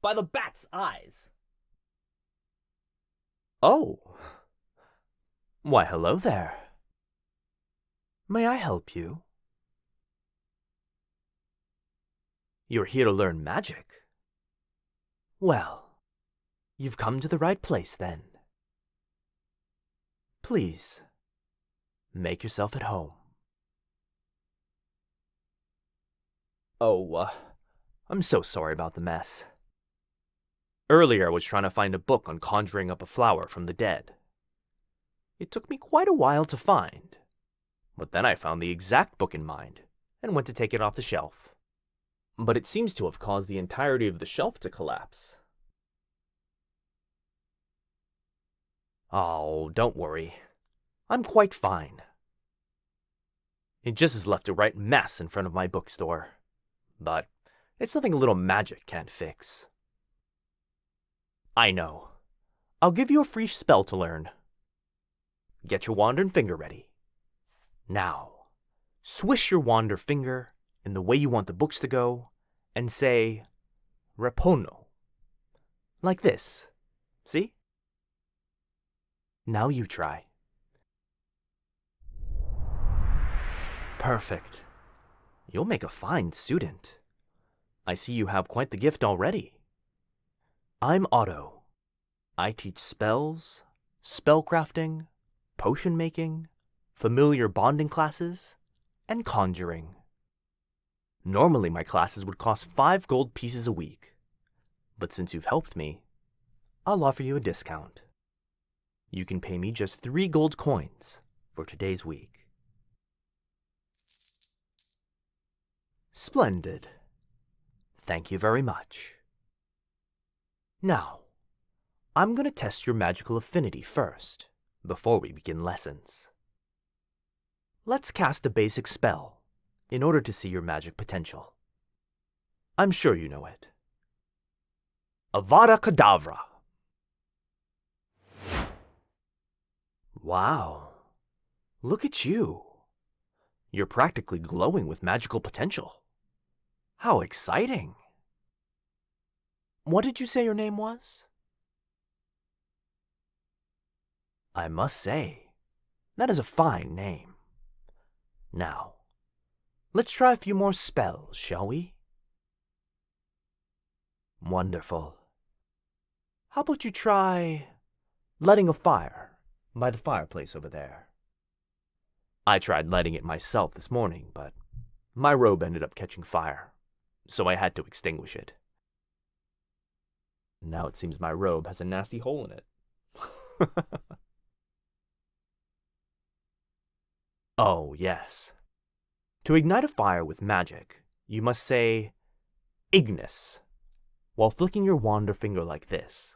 by the bat's eyes. Oh. Why, hello there. May I help you? You're here to learn magic? Well, you've come to the right place then. Please, make yourself at home. Oh, I'm so sorry about the mess. Earlier I was trying to find a book on conjuring up a flower from the dead. It took me quite a while to find, but then I found the exact book in mind and went to take it off the shelf. But it seems to have caused the entirety of the shelf to collapse. Oh, don't worry. I'm quite fine. It just has left a right mess in front of my bookstore. But it's nothing a little magic can't fix. I know. I'll give you a free spell to learn. Get your wand and finger ready. Now, swish your wand or finger in the way you want the books to go, and say, Rapono. Like this. See? Now you try. Perfect. You'll make a fine student. I see you have quite the gift already. I'm Otto. I teach spells, spellcrafting, potion making, familiar bonding classes, and conjuring. Normally my classes would cost 5 gold pieces a week, but since you've helped me, I'll offer you a discount. You can pay me just 3 gold coins for today's week. Splendid. Thank you very much. Now, I'm going to test your magical affinity first, before we begin lessons. Let's cast a basic spell, in order to see your magic potential. I'm sure you know it. Avada Kedavra. Wow. Look at you. You're practically glowing with magical potential. How exciting. What did you say your name was? I must say, that is a fine name. Now, let's try a few more spells, shall we? Wonderful. How about you try lighting a fire by the fireplace over there? I tried lighting it myself this morning, but my robe ended up catching fire, so I had to extinguish it. Now it seems my robe has a nasty hole in it. Oh, yes. To ignite a fire with magic, you must say, Ignis, while flicking your wand or finger like this.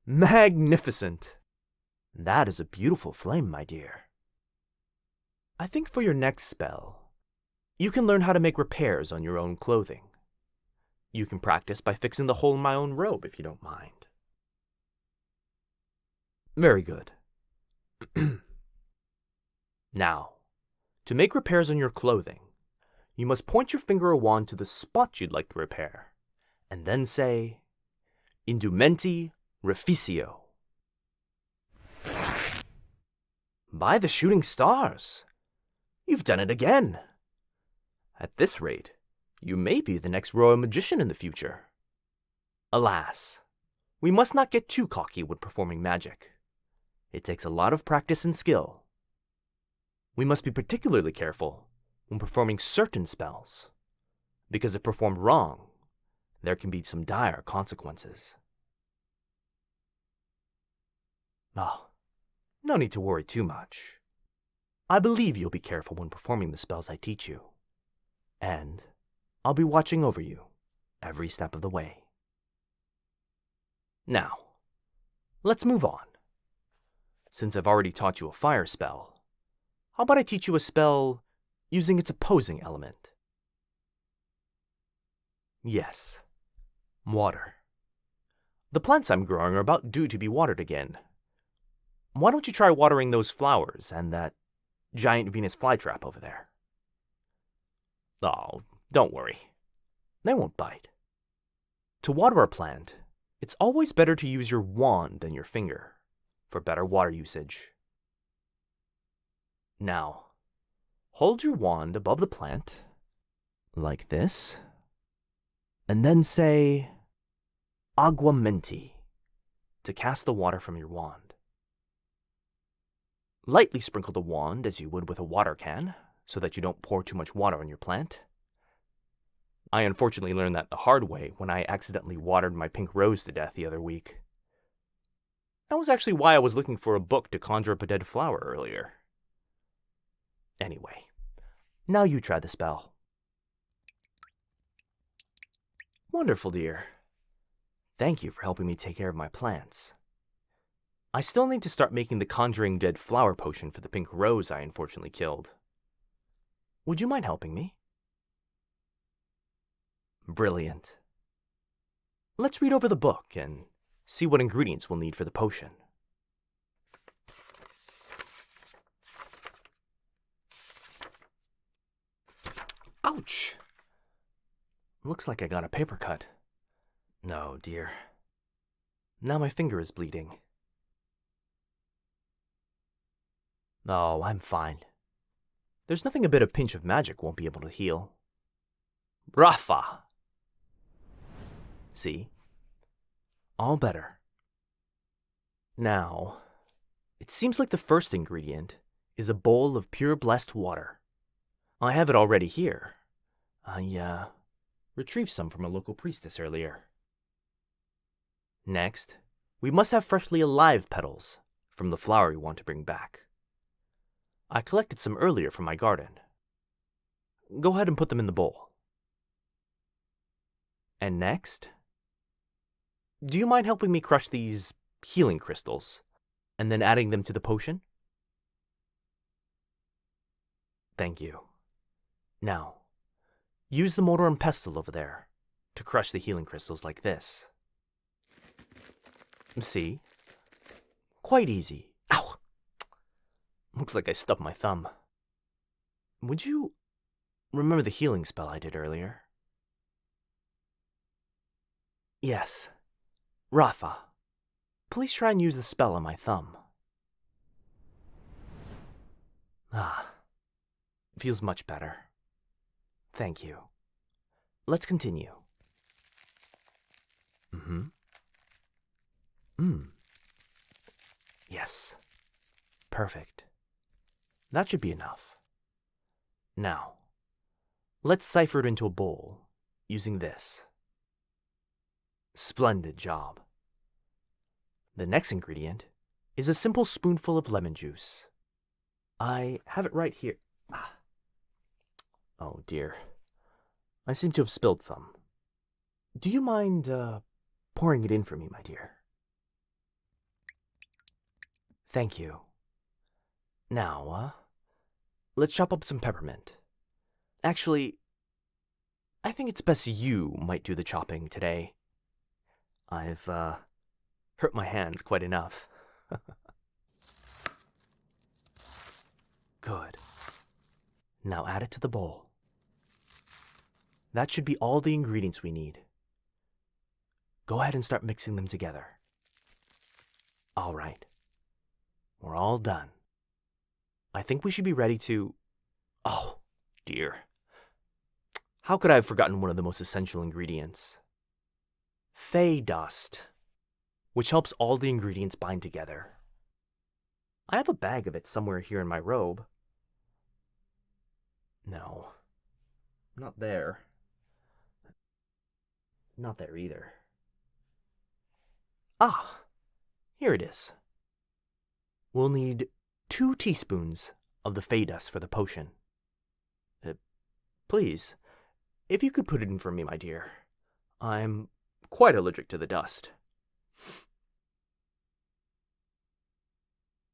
Magnificent! That is a beautiful flame, my dear. I think for your next spell, you can learn how to make repairs on your own clothing. You can practice by fixing the hole in my own robe if you don't mind. Very good. Now, to make repairs on your clothing, you must point your finger or wand to the spot you'd like to repair, and then say, Indumenti Reficio. By the shooting stars! You've done it again! At this rate, you may be the next royal magician in the future. Alas, we must not get too cocky when performing magic. It takes a lot of practice and skill. We must be particularly careful when performing certain spells, because if performed wrong, there can be some dire consequences. Oh, no need to worry too much. I believe you'll be careful when performing the spells I teach you, and I'll be watching over you every step of the way. Now, let's move on. Since I've already taught you a fire spell, how about I teach you a spell using its opposing element? Yes, water. The plants I'm growing are about due to be watered again. Why don't you try watering those flowers and that giant Venus flytrap over there? Oh, don't worry. They won't bite. To water a plant, it's always better to use your wand than your finger for better water usage. Now, hold your wand above the plant, like this, and then say, aguamenti, to cast the water from your wand. Lightly sprinkle the wand as you would with a water can, so that you don't pour too much water on your plant. I unfortunately learned that the hard way when I accidentally watered my pink rose to death the other week. That was actually why I was looking for a book to conjure up a dead flower earlier. Anyway, now you try the spell. Wonderful, dear. Thank you for helping me take care of my plants. I still need to start making the conjuring dead flower potion for the pink rose I unfortunately killed. Would you mind helping me? Brilliant. Let's read over the book and see what ingredients we'll need for the potion. Ouch! Looks like I got a paper cut. No, dear. Now my finger is bleeding. Oh, I'm fine. There's nothing a bit of pinch of magic won't be able to heal. Rafa! See? All better. Now, it seems like the first ingredient is a bowl of pure blessed water. I have it already here. I retrieved some from a local priestess earlier. Next, we must have freshly alive petals from the flower we want to bring back. I collected some earlier from my garden. Go ahead and put them in the bowl. And next, do you mind helping me crush these healing crystals and then adding them to the potion? Thank you. Now, use the mortar and pestle over there to crush the healing crystals like this. See? Quite easy. Ow! Looks like I stubbed my thumb. Would you remember the healing spell I did earlier? Yes. Rafa, please try and use the spell on my thumb. Feels much better. Thank you. Let's continue. Yes. Perfect. That should be enough. Now, let's cipher it into a bowl using this. Splendid job. The next ingredient is a simple spoonful of lemon juice. I have it right here. Oh dear. I seem to have spilled some. Do you mind, pouring it in for me, my dear? Thank you. Now, let's chop up some peppermint. Actually, I think it's best you might do the chopping today. I've, hurt my hands quite enough. Good. Now add it to the bowl. That should be all the ingredients we need. Go ahead and start mixing them together. All right. We're all done. I think we should be ready to... Oh, dear. How could I have forgotten one of the most essential ingredients? Fey dust, which helps all the ingredients bind together. I have a bag of it somewhere here in my robe. No, not there. Not there either. Ah, here it is. We'll need 2 teaspoons of the Fey dust for the potion. Please, if you could put it in for me, my dear. I'm quite allergic to the dust.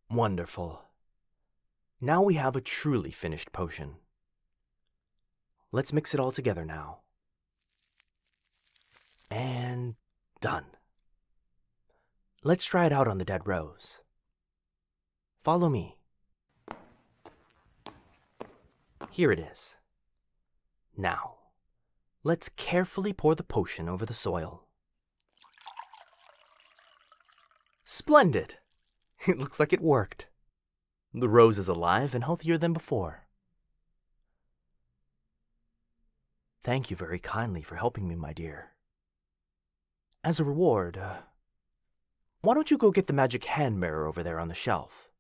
Wonderful. Now we have a truly finished potion. Let's mix it all together now. And done. Let's try it out on the dead rose. Follow me. Here it is. Now, Let's carefully pour the potion over the soil. Splendid! It looks like it worked. The rose is alive and healthier than before. Thank you very kindly for helping me, my dear. As a reward, why don't you go get the magic hand mirror over there on the shelf?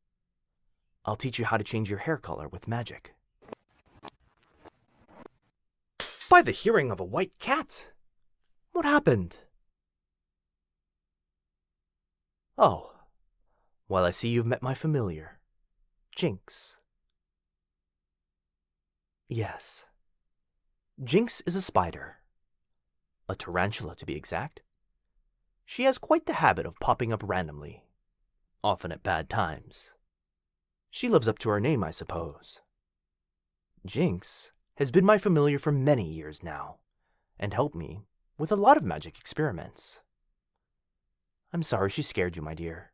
I'll teach you how to change your hair color with magic. By the hearing of a white cat! What happened? Oh, well, I see you've met my familiar, Jinx. Yes. Jinx is a spider. A tarantula, to be exact. She has quite the habit of popping up randomly, often at bad times. She lives up to her name, I suppose. Jinx has been my familiar for many years now, and helped me with a lot of magic experiments. I'm sorry she scared you, my dear.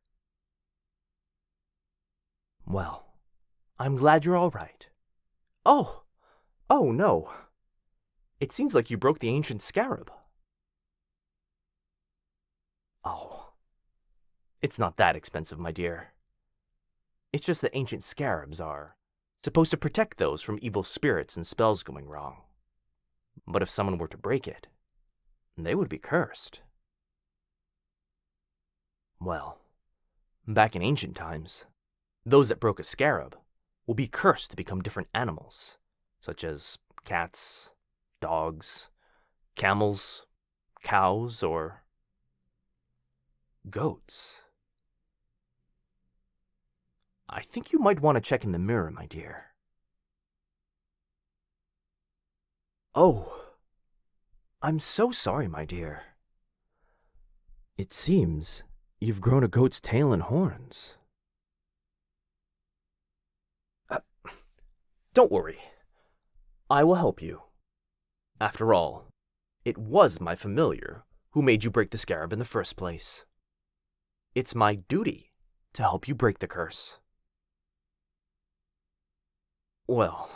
Well, I'm glad you're all right. Oh no. It seems like you broke the ancient scarab. Oh, it's not that expensive, my dear. It's just that ancient scarabs are supposed to protect those from evil spirits and spells going wrong. But if someone were to break it, they would be cursed. Well, back in ancient times, those that broke a scarab will be cursed to become different animals, such as cats, dogs, camels, cows, or goats. I think you might want to check in the mirror, my dear. Oh, I'm so sorry, my dear. It seems you've grown a goat's tail and horns. Don't worry. I will help you. After all, it was my familiar who made you break the scarab in the first place. It's my duty to help you break the curse. Well,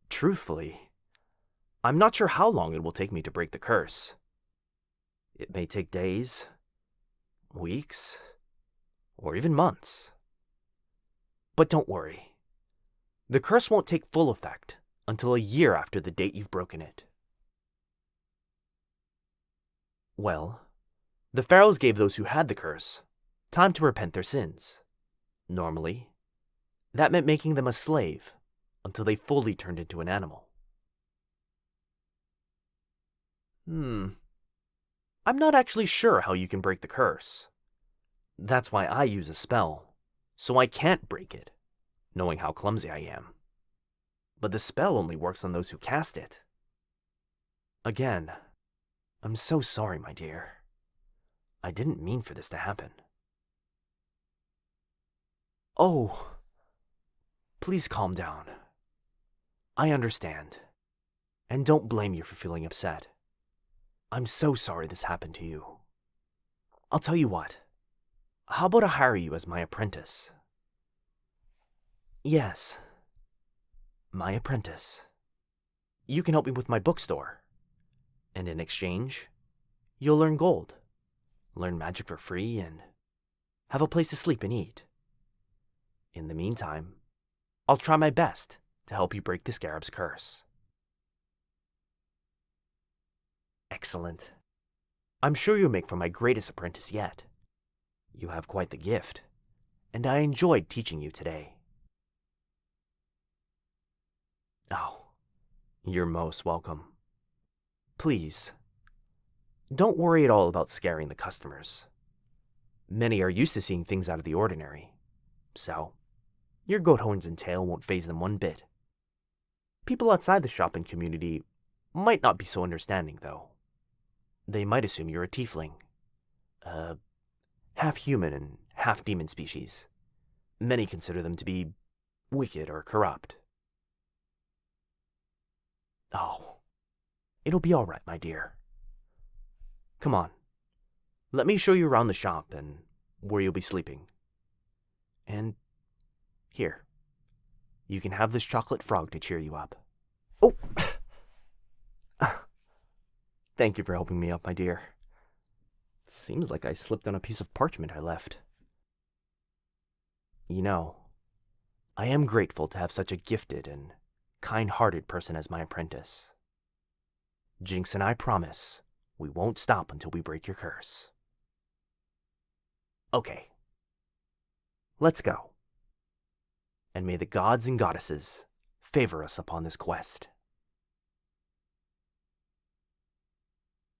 truthfully, I'm not sure how long it will take me to break the curse. It may take days, weeks, or even months. But don't worry. The curse won't take full effect until a year after the date you've broken it. Well, the pharaohs gave those who had the curse time to repent their sins. Normally, that meant making them a slave until they fully turned into an animal. I'm not actually sure how you can break the curse. That's why I use a spell, so I can't break it, knowing how clumsy I am. But the spell only works on those who cast it. Again, I'm so sorry, my dear. I didn't mean for this to happen. Oh, please calm down. I understand, and don't blame you for feeling upset. I'm so sorry this happened to you. I'll tell you what. How about I hire you as my apprentice? Yes, my apprentice. You can help me with my bookstore. And in exchange, you'll learn gold, learn magic for free, and have a place to sleep and eat. In the meantime, I'll try my best to help you break the scarab's curse. Excellent. I'm sure you'll make for my greatest apprentice yet. You have quite the gift, and I enjoyed teaching you today. Oh, you're most welcome. Please, don't worry at all about scaring the customers. Many are used to seeing things out of the ordinary, so your goat horns and tail won't faze them one bit. People outside the shopping community might not be so understanding, though. They might assume you're a tiefling, half human and half demon species. Many consider them to be wicked or corrupt. Oh, it'll be all right, my dear. Come on, let me show you around the shop and where you'll be sleeping. And here, you can have this chocolate frog to cheer you up. Oh! Thank you for helping me up, my dear. It seems like I slipped on a piece of parchment I left. You know, I am grateful to have such a gifted and kind-hearted person as my apprentice. Jinx and I promise we won't stop until we break your curse. Okay, let's go. And may the gods and goddesses favor us upon this quest.